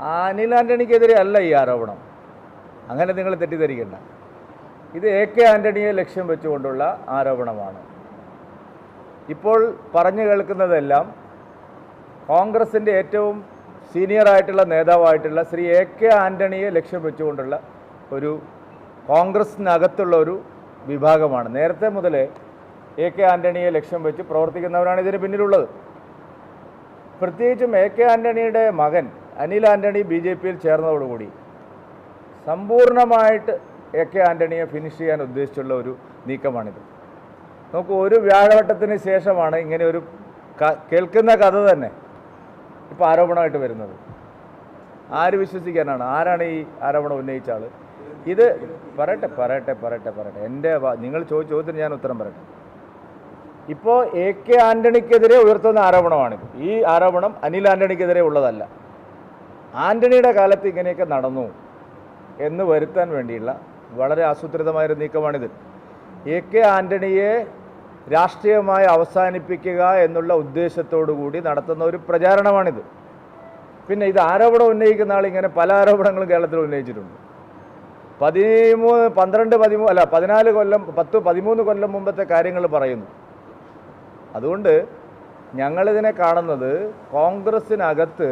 അനിൽ ആൻ്റണിക്കെതിരെ അല്ല ഈ ആരോപണം. അങ്ങനെ നിങ്ങൾ തെറ്റിദ്ധരിക്കേണ്ട. ഇത് AK ആൻ്റണിയെ ലക്ഷ്യം വെച്ചുകൊണ്ടുള്ള ആരോപണമാണ്. ഇപ്പോൾ പറഞ്ഞു കേൾക്കുന്നതെല്ലാം കോൺഗ്രസിൻ്റെ ഏറ്റവും സീനിയറായിട്ടുള്ള നേതാവായിട്ടുള്ള ശ്രീ AK ആൻ്റണിയെ ലക്ഷ്യം വെച്ചുകൊണ്ടുള്ള ഒരു കോൺഗ്രസിനകത്തുള്ള ഒരു വിഭാഗമാണ്. നേരത്തെ മുതലേ AK ആൻ്റണിയെ ലക്ഷ്യം വെച്ച് പ്രവർത്തിക്കുന്നവരാണ് ഇതിന് പിന്നിലുള്ളത്. പ്രത്യേകിച്ചും AK ആൻ്റണിയുടെ മകൻ അനിൽ ആൻ്റണി BJPയിൽ ചേർന്നതോടുകൂടി സമ്പൂർണ്ണമായിട്ട് AK ആൻ്റണിയെ ഫിനിഷ് ചെയ്യാൻ ഉദ്ദേശിച്ചുള്ള ഒരു നീക്കമാണിത്. നോക്കൂ, ഒരു വ്യാഴവട്ടത്തിന് ശേഷമാണ് ഇങ്ങനെ ഒരു കേൾക്കുന്ന കഥ തന്നെ ഇപ്പോൾ ആരോപണമായിട്ട് വരുന്നത്. ആര് വിശ്വസിക്കാനാണ്? ആരാണ് ഈ ആരോപണം ഉന്നയിച്ച ആൾ? ഇത് പറയട്ടെ എൻ്റെ നിങ്ങൾ ചോദ്യത്തിന് ഞാൻ ഉത്തരം പറയട്ടെ. ഇപ്പോൾ AK ആൻ്റണിക്കെതിരെ ഉയർത്തുന്ന ആരോപണമാണിത്. ഈ ആരോപണം അനിൽ ആൻ്റണിക്കെതിരെ ഉള്ളതല്ല. ആൻ്റണിയുടെ കാലത്ത് ഇങ്ങനെയൊക്കെ നടന്നു എന്ന് വരുത്താൻ വേണ്ടിയുള്ള വളരെ ആസൂത്രിതമായൊരു നീക്കമാണിത്. AK ആൻ്റണിയെ രാഷ്ട്രീയമായി അവസാനിപ്പിക്കുക എന്നുള്ള ഉദ്ദേശത്തോടു കൂടി നടത്തുന്ന ഒരു പ്രചാരണമാണിത്. പിന്നെ ഇത് ആരോപണം ഉന്നയിക്കുന്ന ആൾ ഇങ്ങനെ പല ആരോപണങ്ങളും കേരളത്തിൽ ഉന്നയിച്ചിട്ടുണ്ട്. 14 കൊല്ലം 13 കൊല്ലം മുമ്പത്തെ കാര്യങ്ങൾ പറയുന്നു. അതുകൊണ്ട് ഞങ്ങളിതിനെ കാണുന്നത് കോൺഗ്രസ്സിനകത്ത്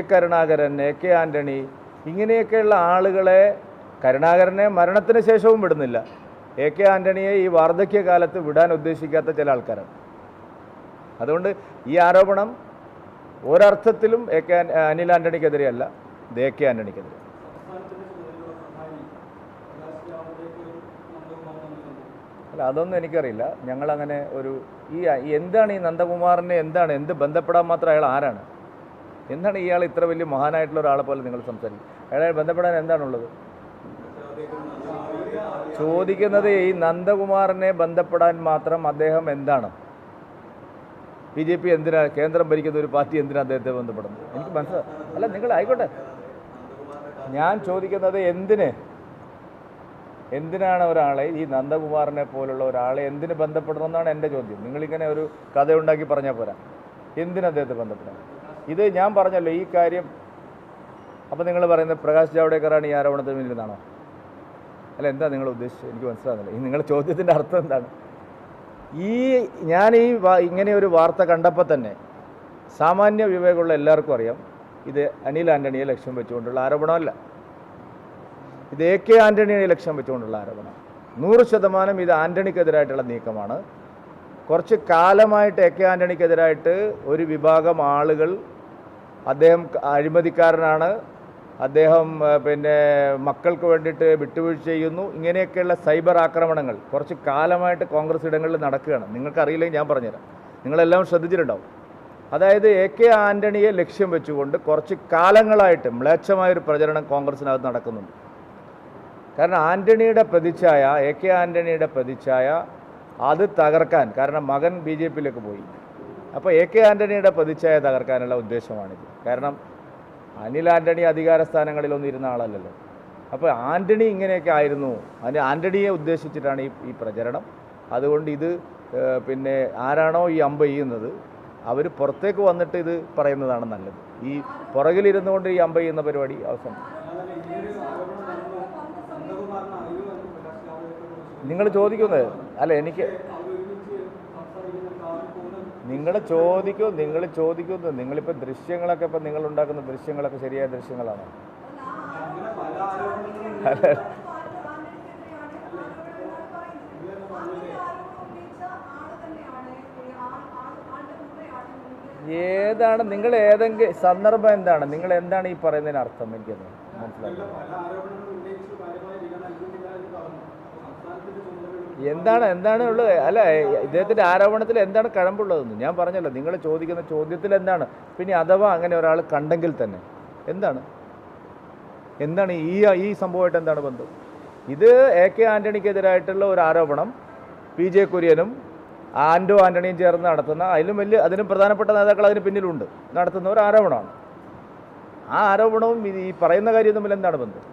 കരുണാകരൻ, AK ആൻ്റണി ഇങ്ങനെയൊക്കെയുള്ള ആളുകളെ, കരുണാകരനെ മരണത്തിന് ശേഷവും വിടുന്നില്ല, AK ആൻ്റണിയെ ഈ വാർദ്ധക്യകാലത്ത് വിടാൻ ഉദ്ദേശിക്കാത്ത ചില ആൾക്കാരാണ്. അതുകൊണ്ട് ഈ ആരോപണം ഒരർത്ഥത്തിലും അനിൽ ആൻ്റണിക്കെതിരെയല്ല, ഇത് AK ആൻ്റണിക്കെതിരെ. അല്ല, അതൊന്നും എനിക്കറിയില്ല. ഞങ്ങളങ്ങനെ എന്താണ് ഈ നന്ദകുമാറിനെ എന്ത് ബന്ധപ്പെടാൻ മാത്രം അയാൾ ആരാണ്? എന്താണ് ഇയാൾ ഇത്ര വലിയ മഹാനായിട്ടുള്ള ഒരാളെ പോലെ നിങ്ങൾ സംസാരിക്കും? അയാളെ ബന്ധപ്പെടാൻ എന്താണുള്ളത്? ചോദിക്കുന്നത് ഈ നന്ദകുമാറിനെ ബന്ധപ്പെടാൻ മാത്രം അദ്ദേഹം എന്താണ്? BJP എന്തിനാ, കേന്ദ്രം ഭരിക്കുന്ന ഒരു പാർട്ടി എന്തിനാ അദ്ദേഹത്തെ ബന്ധപ്പെടുന്നത്? എനിക്ക് മനസ്സിലായി. അല്ല, നിങ്ങൾ ആയിക്കോട്ടെ, ഞാൻ ചോദിക്കുന്നത് എന്തിനാണ് ഒരാളെ, ഈ നന്ദകുമാറിനെ പോലുള്ള ഒരാളെ എന്തിന് ബന്ധപ്പെടണമെന്നാണ് എൻ്റെ ചോദ്യം. നിങ്ങളിങ്ങനെ ഒരു കഥ ഉണ്ടാക്കി പറഞ്ഞാൽ പോരാ. എന്തിന് അദ്ദേഹത്തെ ബന്ധപ്പെടണം? ഇത് ഞാൻ പറഞ്ഞല്ലോ ഈ കാര്യം. അപ്പോൾ നിങ്ങൾ പറയുന്നത് പ്രകാശ് ജാവ്ദേക്കറാണ് ഈ ആരോപണത്തിന് പിന്നിലെന്നാണോ? അല്ല, എന്താ നിങ്ങൾ ഉദ്ദേശിച്ചത്? എനിക്ക് മനസ്സിലാകുന്നില്ല. ഈ നിങ്ങളുടെ ചോദ്യത്തിൻ്റെ അർത്ഥം എന്താണ്? ഞാൻ ഇങ്ങനെ ഒരു വാർത്ത കണ്ടപ്പോൾ തന്നെ സാമാന്യ വിവേകമുള്ള എല്ലാവർക്കും അറിയാം ഇത് അനിൽ ആൻ്റണിയെ ലക്ഷ്യം വെച്ചുകൊണ്ടുള്ള ആരോപണമല്ല. ഇത് AK ആൻ്റണിയെ ലക്ഷ്യം വെച്ചുകൊണ്ടുള്ള ആരോപണം. 100% ഇത് ആൻ്റണിക്കെതിരായിട്ടുള്ള നീക്കമാണ്. കുറച്ച് കാലമായിട്ട് AK ആൻ്റണിക്കെതിരായിട്ട് ഒരു വിഭാഗം ആളുകൾ, അദ്ദേഹം അഴിമതിക്കാരനാണ്, അദ്ദേഹം മക്കൾക്ക് വേണ്ടിയിട്ട് വിട്ടുവീഴ്ച ചെയ്യുന്നു, ഇങ്ങനെയൊക്കെയുള്ള സൈബർ ആക്രമണങ്ങൾ കുറച്ച് കാലമായിട്ട് കോൺഗ്രസ് ഇടങ്ങളിൽ നടക്കുകയാണ്. നിങ്ങൾക്കറിയില്ലെങ്കിൽ ഞാൻ പറഞ്ഞുതരാം, നിങ്ങളെല്ലാം ശ്രദ്ധിച്ചിട്ടുണ്ടാവും. അതായത് AK ആൻ്റണിയെ ലക്ഷ്യം വെച്ചുകൊണ്ട് കുറച്ച് കാലങ്ങളായിട്ട് മ്ലേച്ഛമായൊരു പ്രചരണം കോൺഗ്രസിനകത്ത് നടക്കുന്നുണ്ട്. കാരണം ആൻ്റണിയുടെ പ്രതിച്ഛായ, AK ആൻ്റണിയുടെ പ്രതിച്ഛായ അത് തകർക്കാൻ, കാരണം മകൻ BJPയിലേക്ക് പോയി, അപ്പോൾ AK ആൻ്റണിയുടെ പ്രതിച്ഛായ തകർക്കാനുള്ള ഉദ്ദേശമാണിത്. കാരണം അനിൽ ആൻ്റണി അധികാര സ്ഥാനങ്ങളിലൊന്നും ഇരുന്ന ആളല്ലല്ലോ. അപ്പോൾ ആൻ്റണി ഇങ്ങനെയൊക്കെ ആയിരുന്നു, ആൻ്റണിയെ ഉദ്ദേശിച്ചിട്ടാണ് ഈ പ്രചരണം. അതുകൊണ്ട് ഇത് ആരാണോ ഈ അമ്പ് ചെയ്യുന്നത് അവർ പുറത്തേക്ക് വന്നിട്ട് ഇത് പറയുന്നതാണ് നല്ലത്. ഈ പുറകിലിരുന്നു കൊണ്ട് ഈ അമ്പ് ചെയ്യുന്ന പരിപാടി അവസാനം. നിങ്ങൾ ചോദിക്കുന്നത് അല്ല, എനിക്ക് നിങ്ങൾ ചോദിക്കുന്നത് നിങ്ങളിപ്പോൾ ദൃശ്യങ്ങളൊക്കെ, ഇപ്പം നിങ്ങളുണ്ടാക്കുന്ന ദൃശ്യങ്ങളൊക്കെ ശരിയായ ദൃശ്യങ്ങളാണോ? ഏതാണ് നിങ്ങൾ, ഏതെങ്കിലും സന്ദർഭം എന്താണ്, നിങ്ങൾ എന്താണ് ഈ പറയുന്നതിന് അർത്ഥം? എനിക്കത് മനസ്സിലായില്ല. എന്താണ് ഉള്ളത്? അല്ല, ഇദ്ദേഹത്തിൻ്റെ ആരോപണത്തിൽ എന്താണ് കഴമ്പുള്ളതെന്ന് ഞാൻ പറഞ്ഞല്ലോ. നിങ്ങൾ ചോദിക്കുന്ന ചോദ്യത്തിൽ എന്താണ്? പിന്നെ അഥവാ അങ്ങനെ ഒരാൾ കണ്ടെങ്കിൽ തന്നെ എന്താണ് ഈ സംഭവമായിട്ട് എന്താണ് ബന്ധം? ഇത് AK ആൻ്റണിക്കെതിരായിട്ടുള്ള ഒരു ആരോപണം PJ കുര്യനും ആൻ്റണിയും ചേർന്ന് നടത്തുന്ന, അതിനും പ്രധാനപ്പെട്ട നേതാക്കൾ അതിന് പിന്നിലുണ്ട്, നടത്തുന്ന ഒരു ആരോപണമാണ്. ആ ആരോപണവും ഈ പറയുന്ന കാര്യം തമ്മിൽ എന്താണ് ബന്ധം?